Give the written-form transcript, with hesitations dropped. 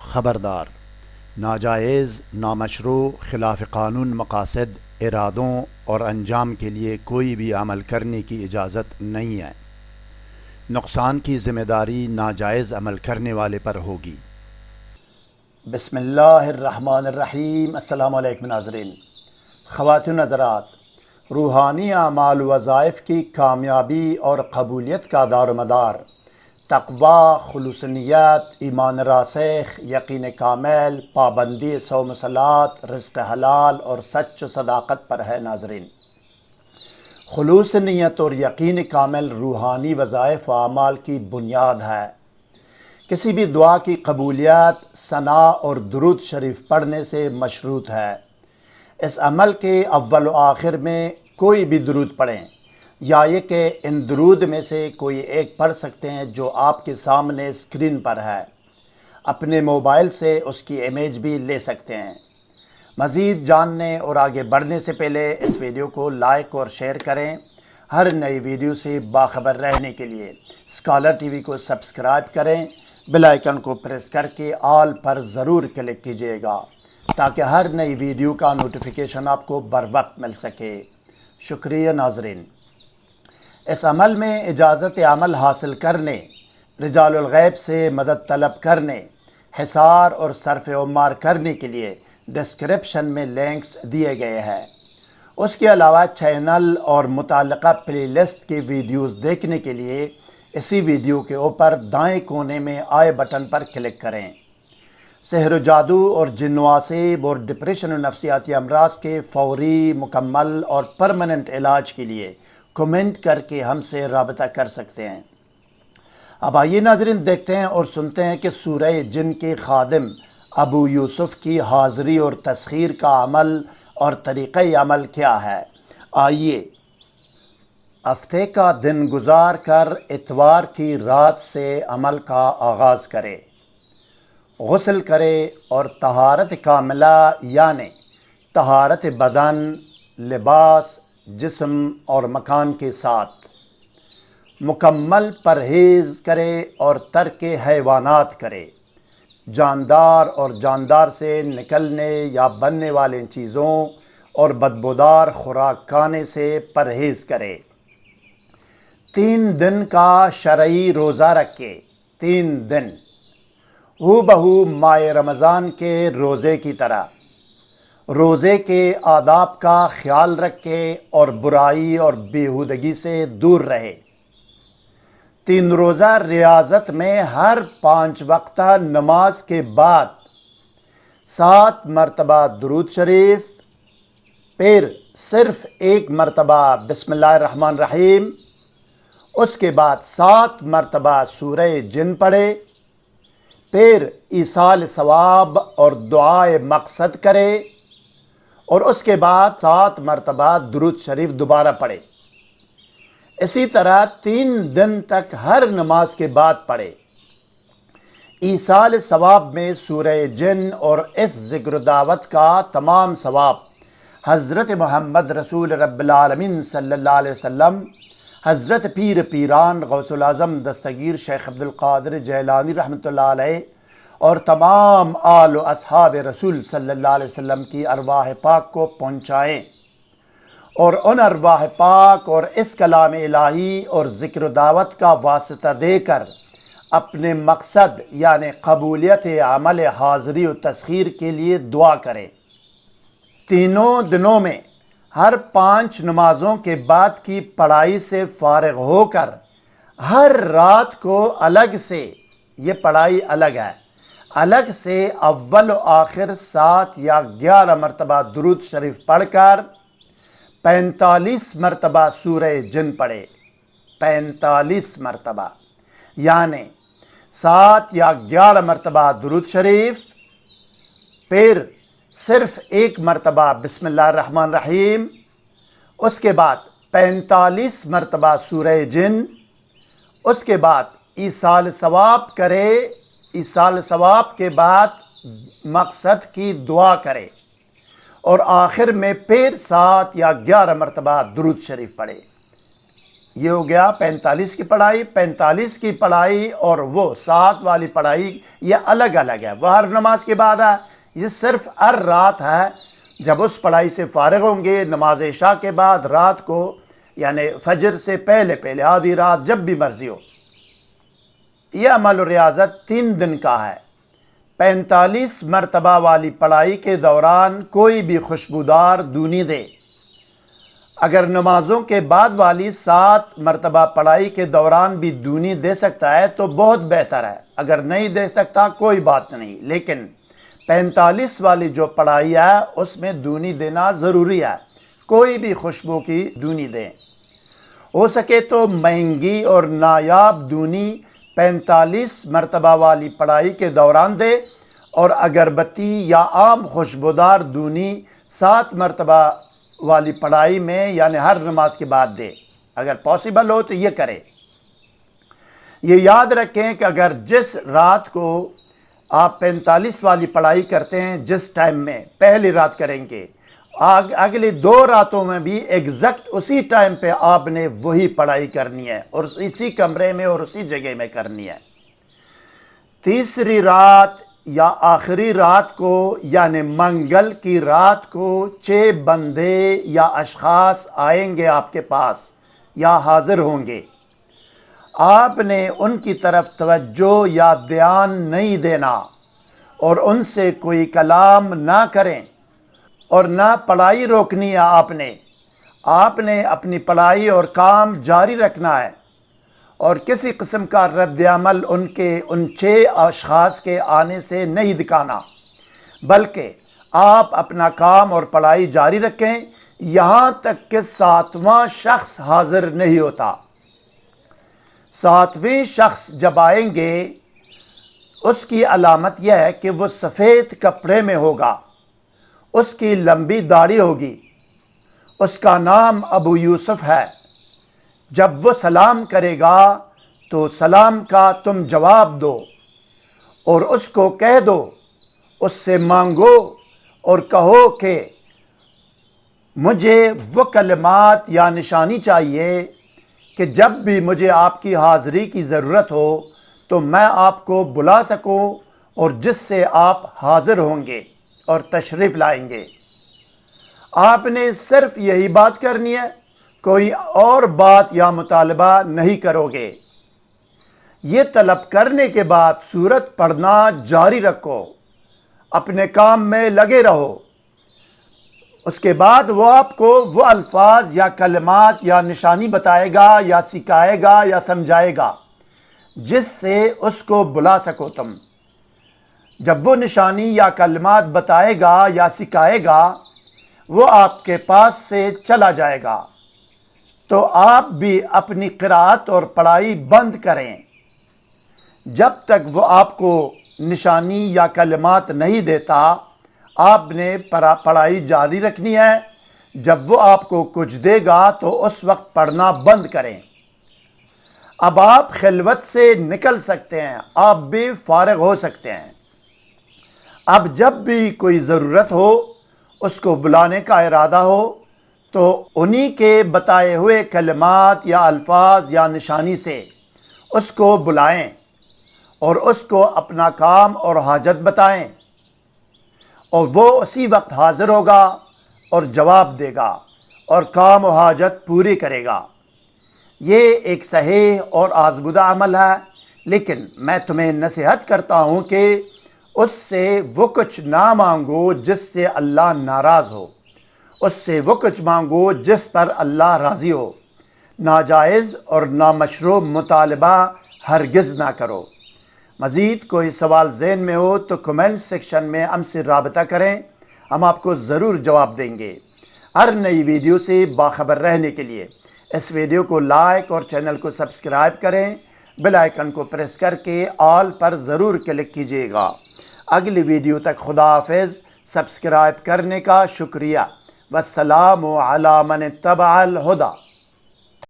خبردار، ناجائز، نامشروع، خلاف قانون مقاصد، ارادوں اور انجام کے لیے کوئی بھی عمل کرنے کی اجازت نہیں ہے۔ نقصان کی ذمہ داری ناجائز عمل کرنے والے پر ہوگی۔ بسم اللہ الرحمن الرحیم۔ السلام علیکم ناظرین۔ خواتین حضرات، روحانی اعمال و وظائف کی کامیابی اور قبولیت کا دار و مدار تقوی، خلوص نیت، ایمان راسخ، یقین کامل، پابندی صوم و صلات، رزق حلال اور سچ و صداقت پر ہے۔ ناظرین، خلوص نیت اور یقین کامل روحانی وظائف و اعمال کی بنیاد ہے۔ کسی بھی دعا کی قبولیت ثنا اور درود شریف پڑھنے سے مشروط ہے۔ اس عمل کے اول و آخر میں کوئی بھی درود پڑھیں، یا یہ کہ ان درود میں سے کوئی ایک پڑھ سکتے ہیں جو آپ کے سامنے اسکرین پر ہے۔ اپنے موبائل سے اس کی امیج بھی لے سکتے ہیں۔ مزید جاننے اور آگے بڑھنے سے پہلے اس ویڈیو کو لائک اور شیئر کریں۔ ہر نئی ویڈیو سے باخبر رہنے کے لیے اسکالر ٹی وی کو سبسکرائب کریں۔ بیل آئیکن کو پریس کر کے آل پر ضرور کلک کیجیے گا تاکہ ہر نئی ویڈیو کا نوٹیفیکیشن آپ کو بر وقت مل سکے۔ شکریہ ناظرین۔ اس عمل میں اجازت عمل حاصل کرنے، رجال الغیب سے مدد طلب کرنے، حصار اور صرف عمار کرنے کے لیے ڈسکرپشن میں لنکس دیے گئے ہیں۔ اس کے علاوہ چینل اور متعلقہ پلے لسٹ کی ویڈیوز دیکھنے کے لیے اسی ویڈیو کے اوپر دائیں کونے میں آئے بٹن پر کلک کریں۔ سحر و جادو اور جن و آسیب اور ڈپریشن و نفسیاتی امراض کے فوری، مکمل اور پرماننٹ علاج کے لیے کمنٹ کر کے ہم سے رابطہ کر سکتے ہیں۔ اب آئیے ناظرین، دیکھتے ہیں اور سنتے ہیں کہ سورہ جن کے خادم ابو یوسف کی حاضری اور تسخیر کا عمل اور طریقہ عمل کیا ہے۔ آئیے، ہفتے کا دن گزار کر اتوار کی رات سے عمل کا آغاز کرے۔ غسل کرے اور طہارت کاملہ یعنی طہارت بدن، لباس، جسم اور مکان کے ساتھ مکمل پرہیز کرے اور ترک حیوانات کرے۔ جاندار اور جاندار سے نکلنے یا بننے والی چیزوں اور بدبودار خوراک کھانے سے پرہیز کرے۔ 3 دن کا شرعی روزہ رکھے۔ 3 دن ہو بہو ماہ رمضان کے روزے کی طرح روزے کے آداب کا خیال رکھے اور برائی اور بیہودگی سے دور رہے۔ 3 روزہ ریاضت میں ہر 5 وقتہ نماز کے بعد 7 مرتبہ درود شریف، پھر صرف 1 مرتبہ بسم اللہ الرحمن الرحیم، اس کے بعد 7 مرتبہ سورہ جن پڑھے، پھر ایصال ثواب اور دعائے مقصد کرے، اور اس کے بعد 7 مرتبہ درود شریف دوبارہ پڑھے۔ اسی طرح 3 دن تک ہر نماز کے بعد پڑھے۔ ایصال ثواب میں سورہ جن اور اس ذکر و دعوت کا تمام ثواب حضرت محمد رسول رب العالمین صلی اللہ علیہ وسلم، حضرت پیر پیران غوث الاعظم دستگیر شیخ عبدالقادر جیلانی رحمۃ اللہ علیہ اور تمام آل و اصحاب رسول صلی اللہ علیہ وسلم کی ارواح پاک کو پہنچائیں، اور ان ارواح پاک اور اس کلام الہی اور ذکر و دعوت کا واسطہ دے کر اپنے مقصد یعنی قبولیت عمل حاضری و تسخیر کے لیے دعا کریں۔ تینوں دنوں میں ہر 5 نمازوں کے بعد کی پڑھائی سے فارغ ہو کر ہر رات کو الگ سے، یہ پڑھائی الگ ہے، الگ سے اول و آخر 7 یا 11 مرتبہ درود شریف پڑھ کر 45 مرتبہ سورہ جن پڑھے۔ 45 مرتبہ یعنی 7 یا 11 مرتبہ درود شریف، پھر صرف 1 مرتبہ بسم اللہ الرحمن الرحیم، اس کے بعد 45 مرتبہ سورہ جن، اس کے بعد ایصال ثواب کرے، ایصال ثواب کے بعد مقصد کی دعا کرے، اور آخر میں پھر 7 یا 11 مرتبہ درود شریف پڑھے۔ یہ ہو گیا 45 کی پڑھائی، 45 کی پڑھائی اور وہ 7 والی پڑھائی یہ الگ الگ ہے، وہ ہر نماز کے بعد ہے، یہ صرف ہر رات ہے۔ جب اس پڑھائی سے فارغ ہوں گے نماز عشاء کے بعد رات کو، یعنی فجر سے پہلے پہلے آدھی رات جب بھی مرضی ہو۔ یہ عمل و ریاضت 3 دن کا ہے۔ 45 مرتبہ والی پڑھائی کے دوران کوئی بھی خوشبودار دونی دے۔ اگر نمازوں کے بعد والی 7 مرتبہ پڑھائی کے دوران بھی دونی دے سکتا ہے تو بہت بہتر ہے، اگر نہیں دے سکتا کوئی بات نہیں، لیکن 45 والی جو پڑھائی ہے اس میں دونی دینا ضروری ہے، کوئی بھی خوشبو کی دونی دیں۔ ہو سکے تو مہنگی اور نایاب دونی 45 مرتبہ والی پڑھائی کے دوران دے، اور اگربتی یا عام خوشبودار دونی 7 مرتبہ والی پڑھائی میں یعنی ہر نماز کے بعد دے۔ اگر پاسبل ہو تو یہ کرے۔ یہ یاد رکھیں کہ اگر جس رات کو آپ 45 والی پڑھائی کرتے ہیں، جس ٹائم میں پہلی رات کریں گے، اگلی 2 راتوں میں بھی ایگزیکٹ اسی ٹائم پہ آپ نے وہی پڑھائی کرنی ہے، اور اسی کمرے میں اور اسی جگہ میں کرنی ہے۔ تیسری رات یا آخری رات کو یعنی منگل کی رات کو 6 بندے یا اشخاص آئیں گے آپ کے پاس یا حاضر ہوں گے۔ آپ نے ان کی طرف توجہ یا دھیان نہیں دینا اور ان سے کوئی کلام نہ کریں، اور نہ پڑھائی روکنی ہے آپ نے اپنی پڑھائی اور کام جاری رکھنا ہے، اور کسی قسم کا رد عمل ان 6 اشخاص کے آنے سے نہیں دکھانا، بلکہ آپ اپنا کام اور پڑھائی جاری رکھیں یہاں تک کہ 7واں شخص حاضر نہیں ہوتا۔ 7ویں شخص جب آئیں گے اس کی علامت یہ ہے کہ وہ سفید کپڑے میں ہوگا، اس کی لمبی داڑھی ہوگی، اس کا نام ابو یوسف ہے۔ جب وہ سلام کرے گا تو سلام کا تم جواب دو اور اس کو کہہ دو، اس سے مانگو اور کہو کہ مجھے وہ کلمات یا نشانی چاہیے کہ جب بھی مجھے آپ کی حاضری کی ضرورت ہو تو میں آپ کو بلا سکوں، اور جس سے آپ حاضر ہوں گے اور تشریف لائیں گے۔ آپ نے صرف یہی بات کرنی ہے، کوئی اور بات یا مطالبہ نہیں کرو گے۔ یہ طلب کرنے کے بعد سورت پڑھنا جاری رکھو، اپنے کام میں لگے رہو۔ اس کے بعد وہ آپ کو وہ الفاظ یا کلمات یا نشانی بتائے گا یا سکھائے گا یا سمجھائے گا جس سے اس کو بلا سکو تم۔ جب وہ نشانی یا کلمات بتائے گا یا سکھائے گا وہ آپ کے پاس سے چلا جائے گا، تو آپ بھی اپنی قرأت اور پڑھائی بند کریں جب تک وہ آپ کو نشانی یا کلمات نہیں دیتا۔ آپ نے پڑھائی جاری رکھنی ہے، جب وہ آپ کو کچھ دے گا تو اس وقت پڑھنا بند کریں۔ اب آپ خلوت سے نکل سکتے ہیں، آپ بھی فارغ ہو سکتے ہیں۔ اب جب بھی کوئی ضرورت ہو، اس کو بلانے کا ارادہ ہو تو انہی کے بتائے ہوئے کلمات یا الفاظ یا نشانی سے اس کو بلائیں اور اس کو اپنا کام اور حاجت بتائیں، اور وہ اسی وقت حاضر ہوگا اور جواب دے گا اور کام و حاجت پوری کرے گا۔ یہ ایک صحیح اور آزمودہ عمل ہے، لیکن میں تمہیں نصیحت کرتا ہوں کہ اس سے وہ کچھ نہ مانگو جس سے اللہ ناراض ہو، اس سے وہ کچھ مانگو جس پر اللہ راضی ہو۔ ناجائز اور نامشروع مطالبہ ہرگز نہ کرو۔ مزید کوئی سوال ذہن میں ہو تو کمنٹ سیکشن میں ہم سے رابطہ کریں، ہم آپ کو ضرور جواب دیں گے۔ ہر نئی ویڈیو سے باخبر رہنے کے لیے اس ویڈیو کو لائک اور چینل کو سبسکرائب کریں، بیل آئیکن کو پریس کر کے آل پر ضرور کلک کیجیے گا۔ اگلی ویڈیو تک خدا حافظ۔ سبسکرائب کرنے کا شکریہ۔ والسلام علی من اتبع الہدی۔